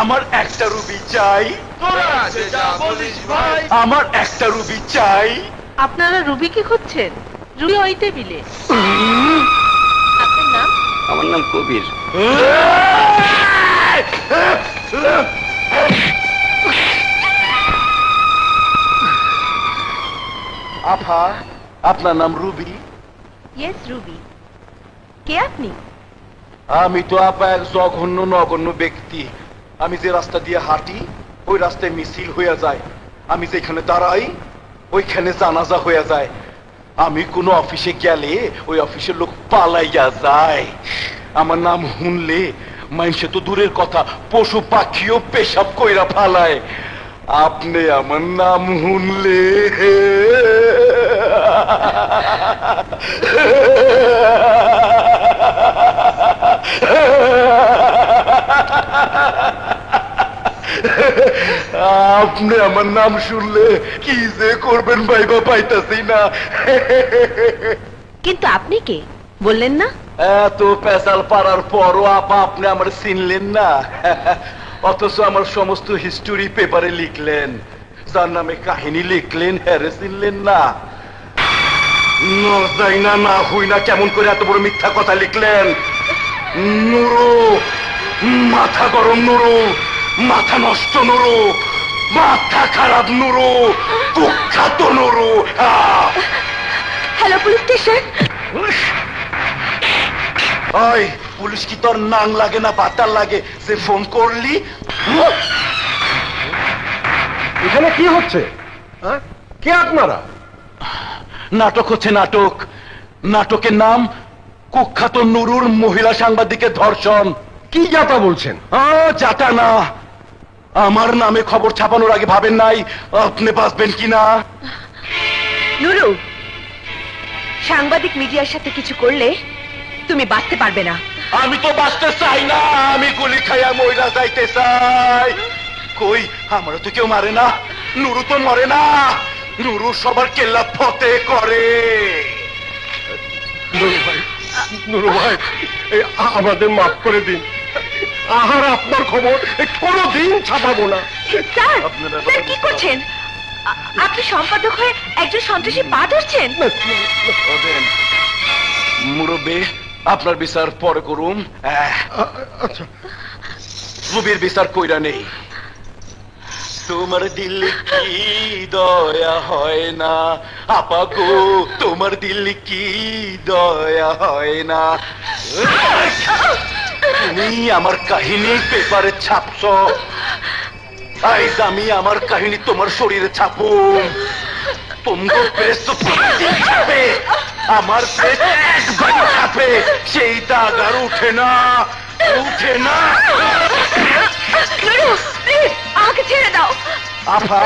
আমার একটা রুবি চাই। আমার একটা রুবি চাই। আপনারা রুবি কি খুঁজছেন? রুবি ওই টেবিলে। আপনার নাম? আমার নাম কবির। আফা, আপনার নাম রুবি? Yes, Ruby. কে আপনি? আমি তো আপা এক জঘন্য নগণ্য ব্যক্তি। আমি যে রাস্তা দিয়ে হাঁটি ওই রাস্তায় মিছিল হয়ে যায়, আমি যেখানে দাঁড়াই ওইখানে জানাজা হয়ে যায়, আমি কোনো অফিসে গেলে ওই অফিসের লোক পালাইয়া যায়। আমার নাম শুনলে মানুষে তো দূরের কথা, পশু পাখিও পেশাব কইরা ফালায়। আপনি আমার নাম শুনলে আপনি আমার নাম শুনলে কি যে করবেন ভাইবা পাইতাছি না। কিন্তু আপনি কে বললেন না? এত পেশাল পাড়ার পরও আপা আপনি আমার চিনলেন না, অথচ আমার সমস্ত হিস্টোরি পেপারে লিখলেন, যার নামে কাহিনী লিখলেন, হ্যারে চিনলেন না। যাই না না হই না কেমন করে এত বড় মিথ্যা কথা লিখলেন? নুরু, মাথা গরম নুরু, মাথা নষ্ট নুরু, মাথা খারাপ নুরু, কুখ্যাত নুরু। Hello, police station. ওই পুলিশ কি তোর নাং লাগে না বাতার লাগে যে ফোন করলি? এখানে কি হচ্ছে? কে আপনারা? নাটক হচ্ছে নাটক। নাটকের নাম কুখ্যাত নুরুর মহিলা সাংবাদিকের ধর্ষণ। কি যাতা বলছেন? যাতা না, আমার নামে খবর ছাপানোর আগে ভাবেন নাই আপনি বাঁচবেন কিনা। নুরু, সাংবাদিক মিডিয়ার সাথে কিছু করলে তুমি বাঁচতে পারবে না। আমি তো বাঁচতে চাই না, আমি গুলি খাইয়া মইরা যাইতে চাই। কই, আমারও তো কেউ মারে না, নুরু তো মরে না, নুরু সবার কেল্লা ফতে করে। নুরু ভাই, আমাদের মাফ করে দিন। আর আপনার খবর কোনোদিন ছাপাবো না। স্যার, স্যার কি করছেন? আপনি সম্পাদক হয়ে একজন সন্ত্রাসী পা ধরছেন। মুরব্বী, আপনার বিচার পরে করুম। আচ্ছা, রুবির বিচার কইরা নেই। তোমার দিল কি দয়া হয় না আপা গো, তোমার দিল কি দয়া হয় না। তুমি আমার কাহিনী পেপারে ছাপছ, আইজ আমি আমার কাহিনী তোমার শরীরে ছাপুম। তোমার প্রেস তো প্রতিদিন ছাপে, আমার প্রেস একবার ছাপে, সেই দাগ আর উঠে না, উঠে না। আমাকে ছেড়ে দাও। আফা,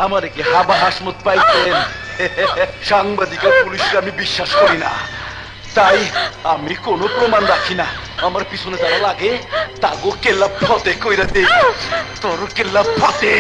আমার কি হাবা হাসমত পাইতেন? সাংবাদিক আর পুলিশকে আমি বিশ্বাস করি না, তাই আমি কোনো প্রমাণ রাখি না। আমার পিছনে যারা লাগে তাগো কেল্লা ফতে কইরা দেই। তোর কেল্লা ফতে।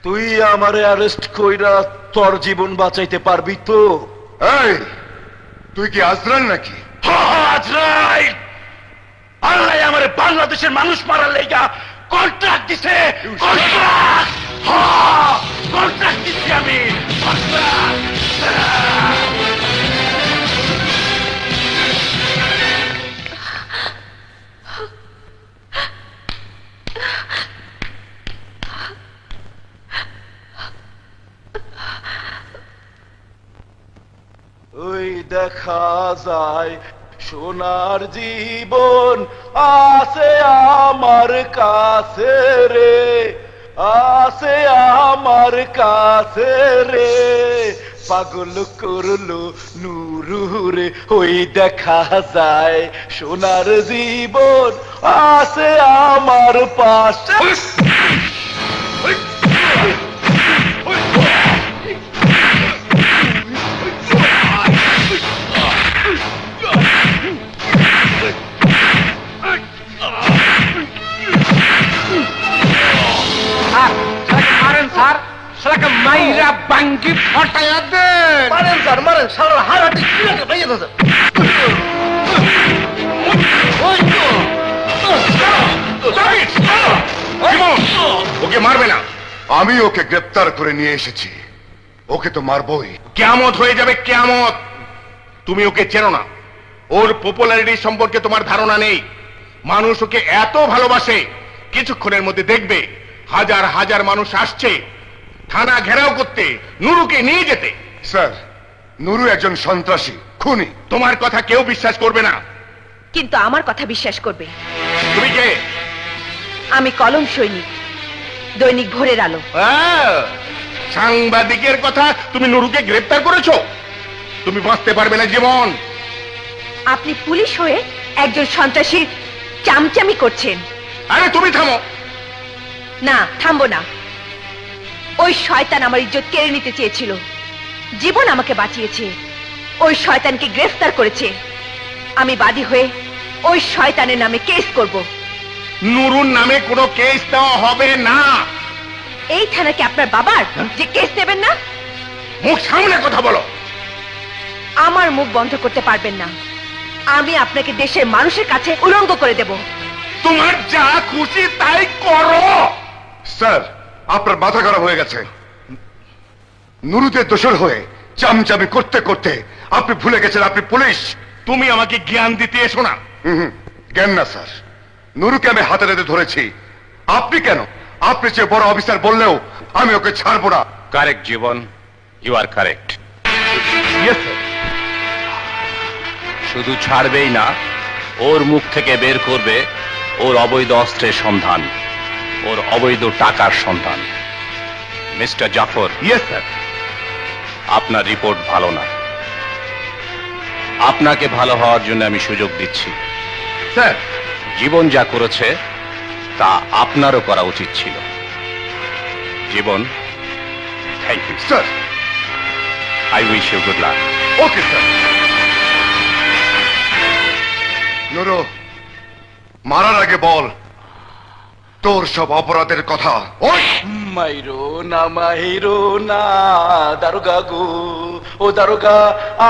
তুই আমারে অ্যারেস্ট কইরা তোর জীবন বাঁচাইতে পারবি তো? এই তুই কি আজরাল নাকি? আজরাই আল্লাহ আমারে বাংলাদেশের মানুষ মারার লেগা কন্ট্রাক্ট দিছে। কন্ট্রাক্ট দিছি আমি। ওই দেখা যায় সোনার জীবন আছে আমার কাছে রে, আছে আমার কাছে রে, পাগল করলো নুরু রে। ওই দেখা যায় সোনার জীবন আছে আমার পাশে। মারেন স্যার, শালাকে মাইরা বাঙ্গি ফটায়া দেন। মারেন স্যার, মারেন, সারা হারাটি কিলাকে ভেঙে দিয়েছে। ওকে মারবে না, আমি ওকে গ্রেপ্তার করে নিয়ে এসেছি, ওকে তো মারবই। কিয়ামত হয়ে যাবে, কিয়ামত। তুমি ওকে চেনো না, ওর পপুলারিটি সম্পর্কে তোমার ধারণা নেই। মানুষ ওকে এত ভালোবাসে, কিছুক্ষণের মধ্যে দেখবে হাজার হাজার মানুষ আসছে থানা ঘেরাও করতে, নুরুকে নিয়ে যেতে। স্যার, নুরু একজন সন্ত্রাসী, খুনি। তোমার কথা কেউ বিশ্বাস করবে না। কিন্তু আমার কথা বিশ্বাস করবে। তুমি কে? আমি কলম সৈনিক, দৈনিক ভোরের আলো। সাংবাদিকের কথা তুমি নুরুকে গ্রেপ্তার করেছো? তুমি বাঁচতে পারবে না জীবন। আপনি পুলিশ হয়ে একজন সন্ত্রাসীর চামচামি করছেন। আরে তুমি থামো। না, থামবো না। ওই শয়তান আমার ইজ্জত কেড়ে নিতে চেয়েছিল, জীবন আমাকে বাঁচিয়েছে। ওই শয়তানকে গ্রেফতার করেছে। আমি বাদী হয়ে ওই শয়তানের নামে কেস করব। নুরুর নামে কোনো কেস দেওয়া হবে না। এই থানা কি আপনার বাবার যে কেস নেবেন না? মুখ সামনে কথা বলো। আমার মুখ বন্ধ করতে পারবেন না। আমি আপনাকে দেশের মানুষের কাছে উলঙ্গ করে দেব। তোমার যা খুশি তাই করো। স্যার, আপনার মাথা খারাপ হয়ে গেছে। নুরুতে দোষর হয়ে চামচামি করতে করতে আপনি ভুলে গেছেন আপনি পুলিশ। তুমি আমাকে জ্ঞান দিতে এসো না। জ্ঞান না স্যার, নুরুকে আমি হাতে নাতে ধরেছি। আপনি কেন? আপনি যে বড় অফিসার বললেও আমি ওকে ছাড়বো না। Correct Jiban, you are correct. শুধু ছাড়বেই না, ওর মুখ থেকে বের করবে ওর অবৈধ অস্ত্রের সন্ধান, ওর অবৈধ টাকার সন্ধান। মিস্টার জাফর। Yes sir. আপনার রিপোর্ট ভালো না। আপনাকে ভালো হওয়ার জন্য আমি সুযোগ দিচ্ছি। স্যার, জীবন যা করেছে তা আপনারও করা উচিত ছিল। Jibon, thank you sir. I wish you good luck. Okay sir. Nuru, মারার আগে বল তোর সব অপরাধের কথা। ওই মাইরো না, মাইরো না দারোগা গো, ও দারোগা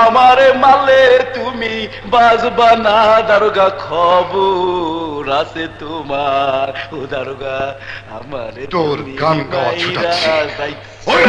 আমারে মারলে তুমি বাজবা না। দারোগা খবর আছে তোমার, ও দারোগা আমারে তোর তুমি গান গাওয়া মাইরা ছুটাচ্ছি। যাইছো। ওই!